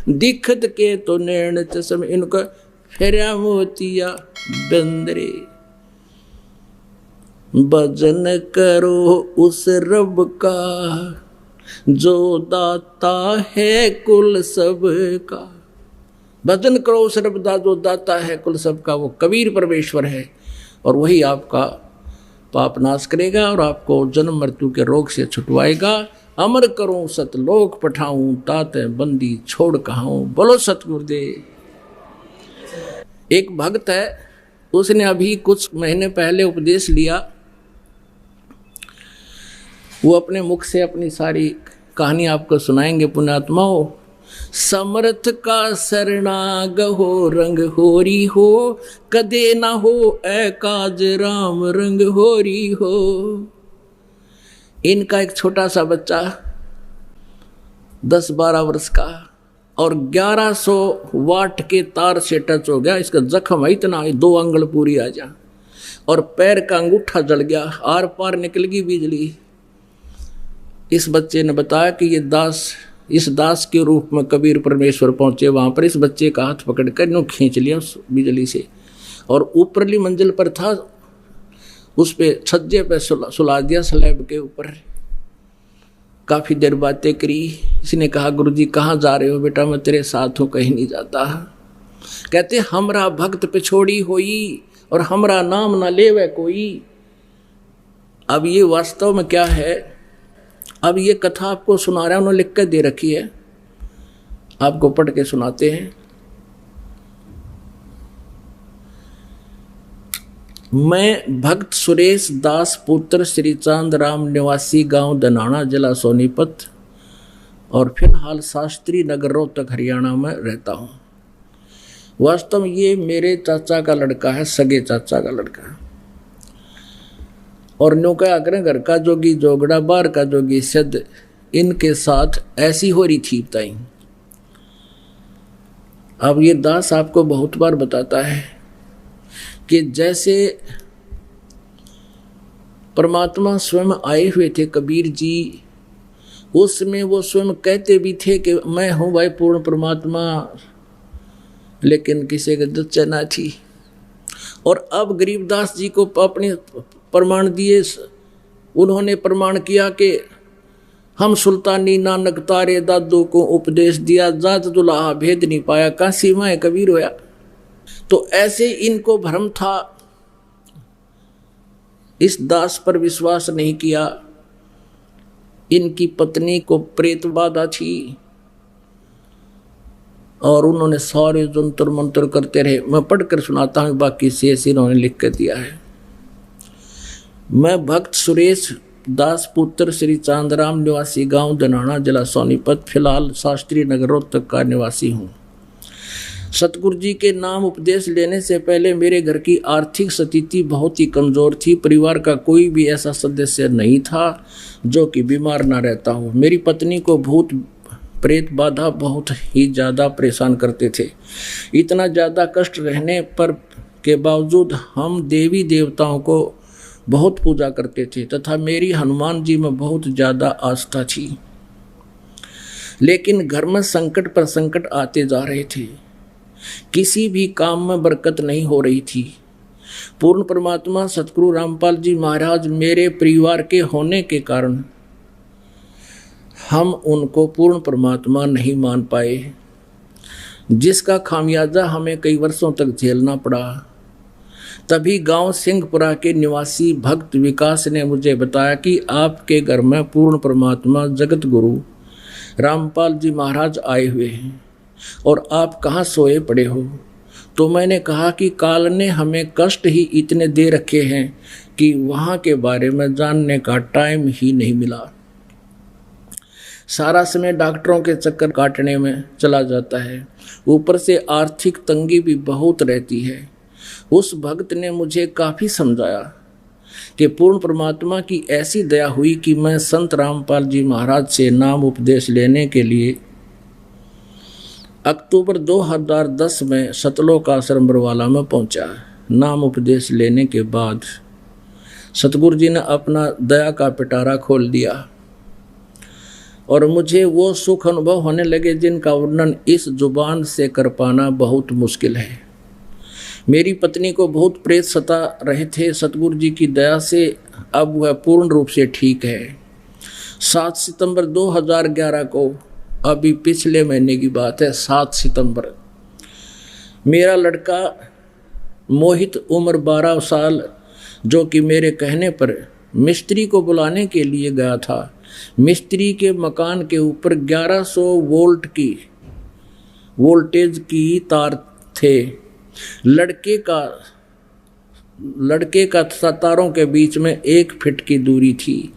दिखत के तो नैन चश्म इनको फेरा मोतिया बंदरे। भजन करो उस रब का जो दाता है कुल सबका। भजन करो उस रब का जो दाता है कुल सबका। वो कबीर परमेश्वर है और वही आपका पाप नाश करेगा और आपको जन्म मृत्यु के रोग से छुटवाएगा। अमर करूं सतलोक पठाऊं तात बंदी छोड़ कहाऊं। बोलो सतगुरुदेव। एक भक्त है, उसने अभी कुछ महीने पहले उपदेश लिया। वो अपने मुख से अपनी सारी कहानी आपको सुनाएंगे पुण्यात्माओं। समर्थ का शरणाग हो रंग होरी हो, कदे ना हो ए काज राम रंग होरी हो। इनका एक छोटा सा बच्चा 10-12 वर्ष का और 1100 वाट के तार से टच हो गया। इसका जख्म है इतना 2 अंगुल पूरी आ जा और पैर का अंगूठा जल गया, आर पार निकल गई बिजली। इस बच्चे ने बताया कि इस दास के रूप में कबीर परमेश्वर पहुंचे। वहां पर इस बच्चे का हाथ पकड़कर यूं खींच लिया उस बिजली से और ऊपरली मंजिल पर था, उस पे छज्जे पे सुला दिया स्लैब के ऊपर। काफी देर बातें करी। इसने कहा गुरुजी कहाँ जा रहे हो? बेटा मैं तेरे साथ हूँ, कहीं नहीं जाता। कहते हमरा भक्त पिछोड़ी होई और हमरा नाम ना लेवे कोई। अब ये वास्तव में क्या है? अब ये कथा आपको सुना रहा है, उन्होंने लिख कर दे रखी है, आपको पढ़ के सुनाते हैं। मैं भक्त सुरेश दास पुत्र श्री चांद राम निवासी गांव दनाना जिला सोनीपत और फिलहाल शास्त्री नगर रोहतक हरियाणा में रहता हूँ। वास्तव में ये मेरे चाचा का लड़का है, सगे चाचा का लड़का। और न्यू क्या करें, घर का जोगी जोगड़ा बाहर का जोगी सिद्ध, इनके साथ ऐसी हो रही थी ताई। अब ये दास आपको बहुत बार बताता है कि जैसे परमात्मा स्वयं आए हुए थे कबीर जी, उसमें वो स्वयं कहते भी थे कि मैं हूँ भाई पूर्ण परमात्मा, लेकिन किसी के दच्चा ना थी। और अब गरीबदास जी को अपने प्रमाण दिए, उन्होंने प्रमाण किया कि हम सुल्तानी नानक तारे दादू को उपदेश दिया, जात दुल्हा भेद नहीं पाया, काशी में कबीर होया। तो ऐसे इनको भ्रम था, इस दास पर विश्वास नहीं किया। इनकी पत्नी को प्रेत बाधा थी और उन्होंने सारे जंतर मंत्र करते रहे। मैं पढ़कर सुनाता हूँ, बाकी शेष इन्होंने लिख कर दिया है। मैं भक्त सुरेश दास पुत्र श्री चांदराम निवासी गांव दनाना जिला सोनीपत, फिलहाल शास्त्री नगर रोहतक का निवासी हूँ। सतगुरु जी के नाम उपदेश लेने से पहले मेरे घर की आर्थिक स्थिति बहुत ही कमज़ोर थी। परिवार का कोई भी ऐसा सदस्य नहीं था जो कि बीमार ना रहता हो। मेरी पत्नी को भूत प्रेत बाधा बहुत ही ज़्यादा परेशान करते थे। इतना ज़्यादा कष्ट रहने पर के बावजूद हम देवी देवताओं को बहुत पूजा करते थे तथा मेरी हनुमान जी में बहुत ज़्यादा आस्था थी। लेकिन घर में संकट पर संकट आते जा रहे थे, किसी भी काम में बरकत नहीं हो रही थी। पूर्ण परमात्मा सतगुरु रामपाल जी महाराज मेरे परिवार के होने के कारण हम उनको पूर्ण परमात्मा नहीं मान पाए, जिसका खामियाजा हमें कई वर्षों तक झेलना पड़ा। तभी गांव सिंहपुरा के निवासी भक्त विकास ने मुझे बताया कि आपके घर में पूर्ण परमात्मा जगत गुरु रामपाल जी महाराज आए हुए हैं और आप कहाँ सोए पड़े हो। तो मैंने कहा कि काल ने हमें कष्ट ही इतने दे रखे हैं कि वहाँ के बारे में जानने का टाइम ही नहीं मिला। सारा समय डॉक्टरों के चक्कर काटने में चला जाता है, ऊपर से आर्थिक तंगी भी बहुत रहती है। उस भक्त ने मुझे काफ़ी समझाया कि पूर्ण परमात्मा की ऐसी दया हुई कि मैं संत रामपाल जी महाराज से नाम उपदेश लेने के लिए अक्टूबर 2010 में सतलोक आश्रम बरवाला में पहुंचा। नाम उपदेश लेने के बाद सतगुरु जी ने अपना दया का पिटारा खोल दिया। और मुझे वो सुख अनुभव होने लगे जिनका वर्णन इस जुबान से कर पाना बहुत मुश्किल है। मेरी पत्नी को बहुत प्रेत सता रहे थे, सतगुरु जी की दया से अब वह पूर्ण रूप से ठीक है। 7 सितंबर 2011 को, अभी पिछले महीने की बात है, 7 सितंबर, मेरा लड़का मोहित उम्र 12 साल, जो कि मेरे कहने पर मिस्त्री को बुलाने के लिए गया था, मिस्त्री के मकान के ऊपर 1100 वोल्ट की वोल्टेज की तार थे। लड़के का तारों के बीच में 1 फीट की दूरी थी।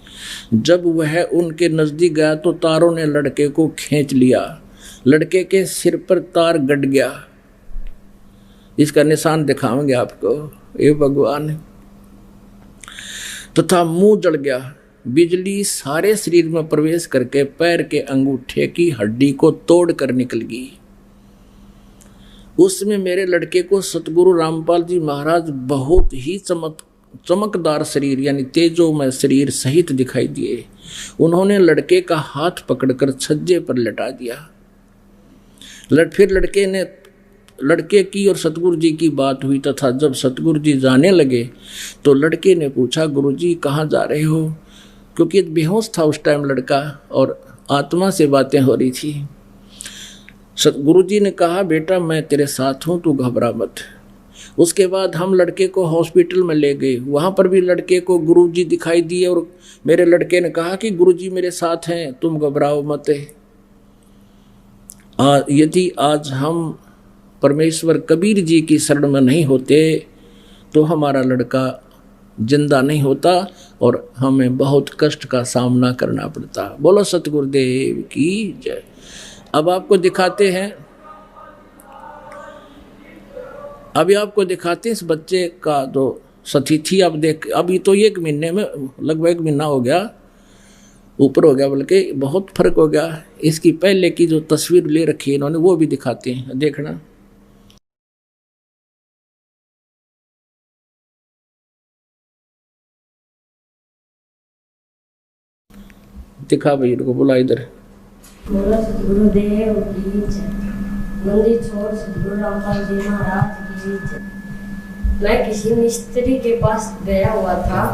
जब वह उनके नजदीक गया तो तारों ने लड़के को खींच लिया। लड़के के सिर पर तार गड़ गया। इसका निशान दिखाएंगे आपको, ये भगवान, तथा मुंह जल गया। बिजली सारे शरीर में प्रवेश करके पैर के अंगूठे की हड्डी को तोड़कर निकल गई। उसमें मेरे लड़के को सतगुरु रामपाल जी महाराज बहुत ही चमकदार शरीर यानी तेजोमय शरीर सहित दिखाई दिए। उन्होंने लड़के का हाथ पकड़कर छज्जे पर लटा दिया। फिर लड़के की और सतगुरु जी की बात हुई तथा जब सतगुरु जी जाने लगे तो लड़के ने पूछा, गुरु जी कहाँ जा रहे हो? क्योंकि बेहोश था उस टाइम लड़का और आत्मा से बातें हो रही थी। सतगुरु जी ने कहा, बेटा मैं तेरे साथ हूँ, तू घबरा मत। उसके बाद हम लड़के को हॉस्पिटल में ले गए। वहाँ पर भी लड़के को गुरु जी दिखाई दिए और मेरे लड़के ने कहा कि गुरु जी मेरे साथ हैं, तुम घबराओ मत। यदि आज हम परमेश्वर कबीर जी की शरण में नहीं होते तो हमारा लड़का जिंदा नहीं होता और हमें बहुत कष्ट का सामना करना पड़ता। बोलो सतगुरुदेव की जय। अब आपको दिखाते हैं, अभी आपको दिखाते हैं इस बच्चे का जो स्थिति। अब देख, अभी तो 1 महीने में लगभग 1 महीना हो गया, ऊपर हो गया, बल्कि बहुत फर्क हो गया। इसकी पहले की जो तस्वीर ले रखी है इन्होंने वो भी दिखाते हैं, देखना। दिखा भाई, इनको बुला इधर। बोलो सतगुरुदेव की जय। मंदिर छोड़ सतगुरु रामपाल जी महाराज की जय। मैं किसी मिस्त्री के पास गया हुआ था,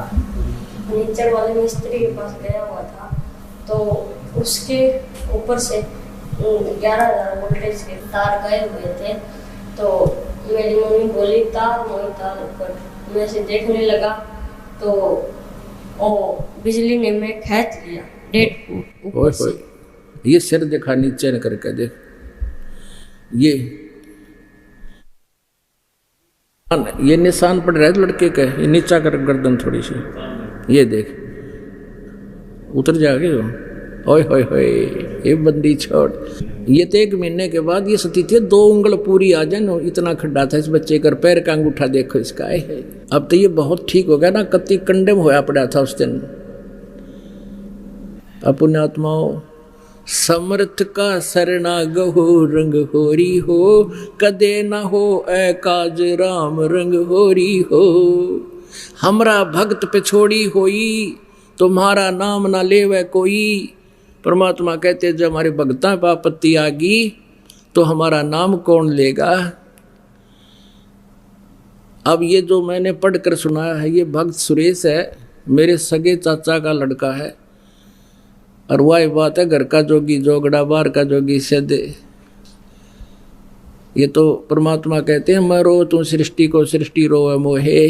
फर्नीचर वाले मिस्त्री के पास गया हुआ था, तो उसके ऊपर से 11,000 वोल्टेज के तार गए हुए थे। तो मेरी मम्मी बोली तार ऊपर, मैं से देखने लगा तो ओ बिजली ने मैं खींच लिया 1.5 फुट ऊपर से। ये सिर देखा नीचे न करके देख, ये निशान पड़ रहा है लड़के का, ये नीचा कर गर्दन थोड़ी सी, ये देख उतर जाएगा। ओए होए होए, ये बंदी छोड़। ये तो 1 महीने के बाद ये स्थिति है, 2 उंगल पूरी आ जाए, इतना खड्डा था इस बच्चे का। पैर का अंगूठा देखो इसका है। अब तो ये बहुत ठीक हो गया ना, कति कंडेम होया पड़ा था उस दिन। अपने आत्माओं, समर्थ का सरना गहो रंग होरी हो, कदे ना हो ऐ काज राम रंग होरी हो। हमरा भक्त पे छोड़ी होई, तुम्हारा नाम ना लेवे कोई। परमात्मा कहते जब हमारे भक्ता पर आपत्ति आ गई तो हमारा नाम कौन लेगा। अब ये जो मैंने पढ़कर सुनाया है, ये भक्त सुरेश है, मेरे सगे चाचा का लड़का है। और वही बात है, घर का जोगी जोगड़ा, बाहर का जोगी सदे। ये तो परमात्मा कहते हैं, मरो तू सृष्टि को, सृष्टि रोवे मोहे।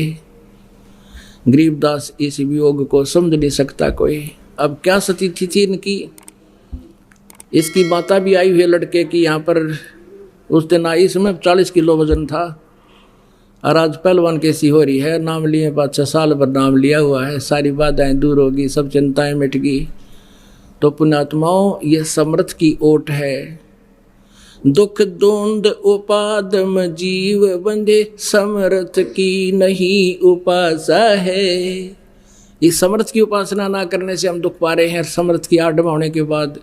गरीबदास इस वियोग को समझ नहीं सकता कोई। अब क्या स्थिति थी इनकी। इसकी माता भी आई हुई है लड़के की यहाँ पर। उस दिन आई, इसमें 40 किलो वजन था और आज पहलवान कैसी हो रही है। नाम लिए 5-6 साल भर नाम लिया हुआ है, सारी बाधाएं दूर होगी, सब चिंताएं मिट गई। तो पुण्यात्माओं, ये समर्थ की ओट है। दुख द्वंद उपादम जीव बंधे, समर्थ की नहीं उपासा है। इस समर्थ की उपासना ना करने से हम दुख पा रहे हैं। समर्थ की आडम होने के बाद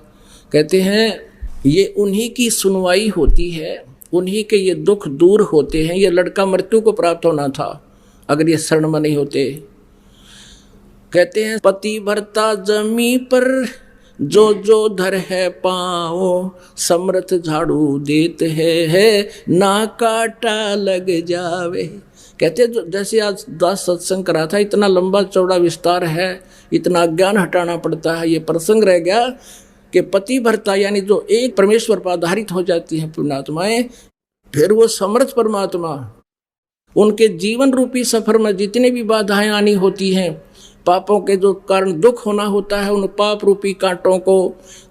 कहते हैं ये उन्हीं की सुनवाई होती है, उन्हीं के ये दुख दूर होते हैं। ये लड़का मृत्यु को प्राप्त होना था अगर ये शरण में नहीं होते। कहते हैं पति भरता जमी पर जो जो धर है पाओ समर्थ झाड़ू देते है ना काटा लग जावे। कहते जो जैसे आज दास सत्संग करा था, इतना लंबा चौड़ा विस्तार है, इतना ज्ञान हटाना पड़ता है। ये प्रसंग रह गया कि पति भरता यानी जो एक परमेश्वर पर आधारित हो जाती है पुण्यात्माएं, फिर वो समर्थ परमात्मा उनके जीवन रूपी सफर में जितने भी बाधाएं आनी होती हैं, पापों के जो कारण दुख होना होता है, उन पाप रूपी कांटों को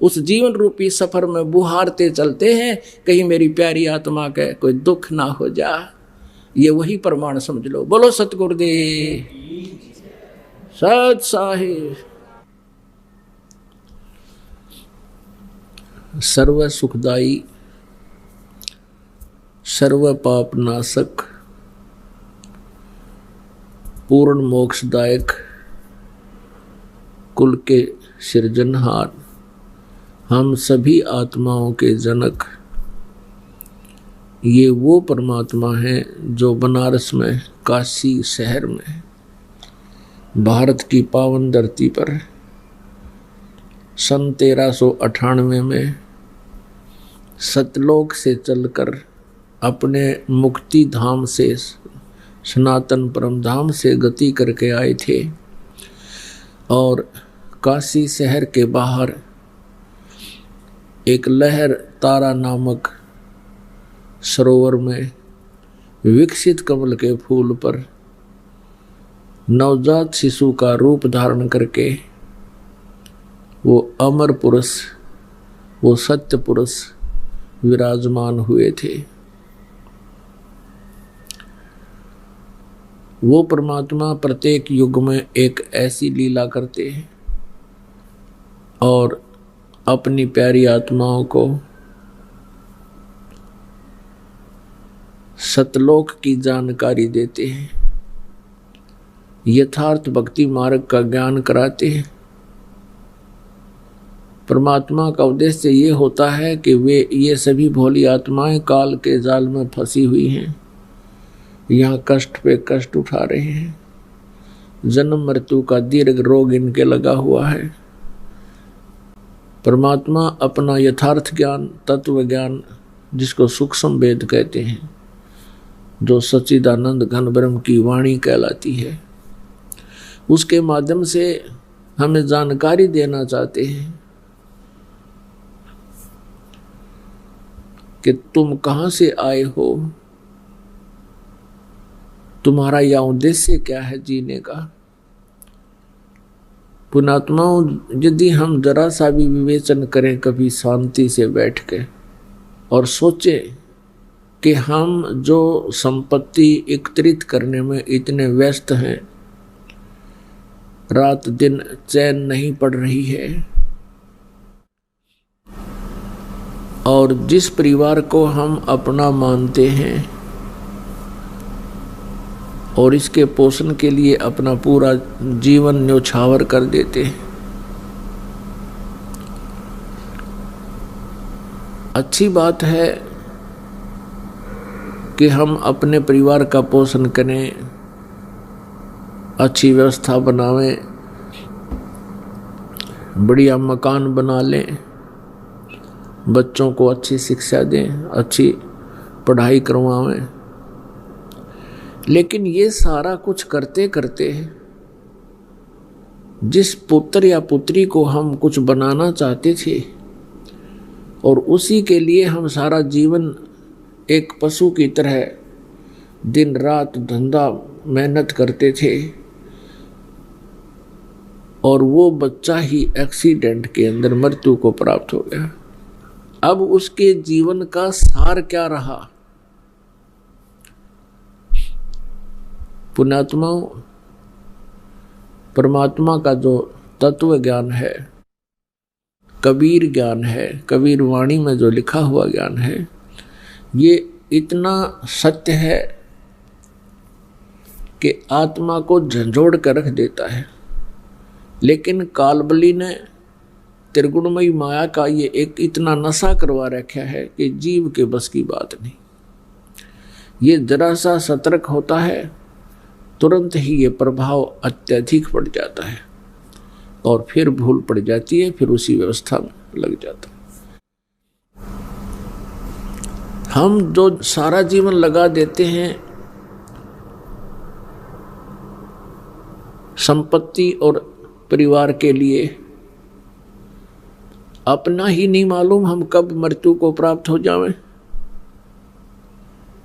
उस जीवन रूपी सफर में बुहारते चलते हैं, कहीं मेरी प्यारी आत्मा के कोई दुख ना हो जा। ये वही प्रमाण समझ लो। बोलो सतगुरुदेव सत साहिब। सर्व सुखदाई सर्व पाप नाशक पूर्ण मोक्षदायक कुल के सृजनहार हम सभी आत्माओं के जनक ये वो परमात्मा है जो बनारस में काशी शहर में भारत की पावन धरती पर सन 1398 में सतलोक से चलकर अपने मुक्ति धाम से सनातन परम धाम से गति करके आए थे और काशी शहर के बाहर एक लहर तारा नामक सरोवर में विकसित कमल के फूल पर नवजात शिशु का रूप धारण करके वो अमर पुरुष, वो सत्य पुरुष विराजमान हुए थे। वो परमात्मा प्रत्येक युग में एक ऐसी लीला करते हैं और अपनी प्यारी आत्माओं को सतलोक की जानकारी देते हैं, यथार्थ भक्ति मार्ग का ज्ञान कराते हैं। परमात्मा का उद्देश्य ये होता है कि ये सभी भोली आत्माएं काल के जाल में फंसी हुई हैं, यहाँ कष्ट पे कष्ट उठा रहे हैं, जन्म मृत्यु का दीर्घ रोग इनके लगा हुआ है। परमात्मा अपना यथार्थ ज्ञान, तत्व ज्ञान, जिसको सूक्ष्म वेद कहते हैं, जो सच्चिदानंद घन ब्रह्म की वाणी कहलाती है, उसके माध्यम से हमें जानकारी देना चाहते हैं कि तुम कहाँ से आए हो, तुम्हारा यह उद्देश्य क्या है जीने का। पुण्यात्माओं, यदि हम जरा सा भी विवेचन करें कभी शांति से बैठ के और सोचें कि हम जो संपत्ति एकत्रित करने में इतने व्यस्त हैं, रात दिन चैन नहीं पड़ रही है, और जिस परिवार को हम अपना मानते हैं और इसके पोषण के लिए अपना पूरा जीवन न्योछावर कर देते हैं। अच्छी बात है कि हम अपने परिवार का पोषण करें, अच्छी व्यवस्था बनावें, बढ़िया मकान बना लें, बच्चों को अच्छी शिक्षा दें, अच्छी पढ़ाई करवावें। लेकिन ये सारा कुछ करते करते जिस पुत्र या पुत्री को हम कुछ बनाना चाहते थे और उसी के लिए हम सारा जीवन एक पशु की तरह दिन रात धंधा मेहनत करते थे, और वो बच्चा ही एक्सीडेंट के अंदर मृत्यु को प्राप्त हो गया। अब उसके जीवन का सार क्या रहा? पुण्यात्माओं, परमात्मा का जो तत्व ज्ञान है, कबीर ज्ञान है, कबीर वाणी में जो लिखा हुआ ज्ञान है, ये इतना सत्य है कि आत्मा को झंझोड़ कर रख देता है। लेकिन कालबली ने त्रिगुणमयी माया का ये एक इतना नशा करवा रखा है कि जीव के बस की बात नहीं। ये जरा सा सतर्क होता है, तुरंत ही ये प्रभाव अत्यधिक बढ़ जाता है। और फिर भूल पड़ जाती है, फिर उसी व्यवस्था में लग जाता। हम जो सारा जीवन लगा देते हैं संपत्ति और परिवार के लिए, अपना ही नहीं मालूम हम कब मृत्यु को प्राप्त हो जाएं,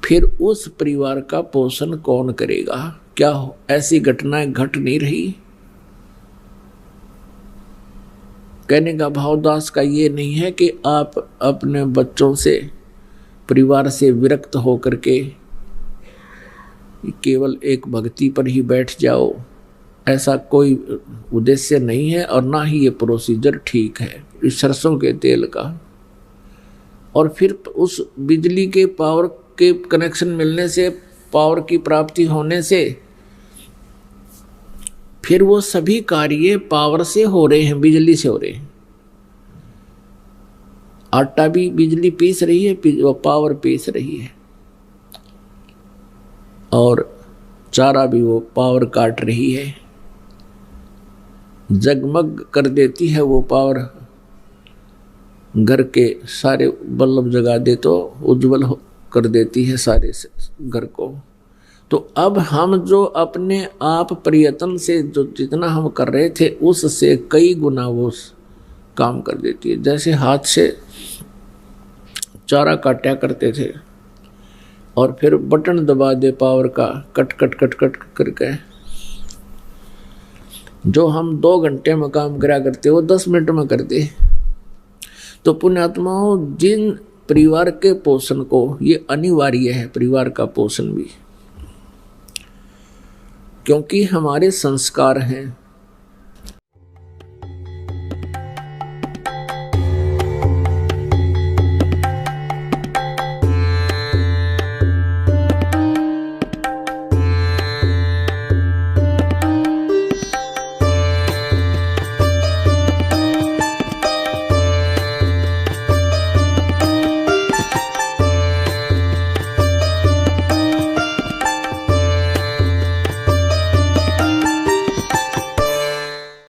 फिर उस परिवार का पोषण कौन करेगा? क्या ऐसी घटनाएं घट नहीं रही? कहने का भाव दास का ये नहीं है कि आप अपने बच्चों से, परिवार से विरक्त होकर के केवल एक भक्ति पर ही बैठ जाओ, ऐसा कोई उद्देश्य नहीं है, और ना ही ये प्रोसीजर ठीक है इस सरसों के तेल का। और फिर उस बिजली के पावर के कनेक्शन मिलने से, पावर की प्राप्ति होने से, फिर वो सभी कार्य पावर से हो रहे हैं, बिजली से हो रहे हैं। आटा भी बिजली पीस रही है, वो पावर पीस रही है, और चारा भी वो पावर काट रही है। जगमग कर देती है वो पावर, घर के सारे बल्ब जगा दे तो उज्जवल कर देती है सारे घर को। तो अब हम जो अपने आप प्रयत्न से जो जितना हम कर रहे थे उससे कई गुना वो काम कर देती है। जैसे हाथ से चारा काटा करते थे और फिर बटन दबा दे पावर का, कट कट कट कट करके, जो हम 2 घंटे में काम करा करते वो 10 मिनट में कर दे। तो पुण्यात्माओं, जिन परिवार के पोषण को ये अनिवार्य है, परिवार का पोषण भी, क्योंकि हमारे संस्कार हैं,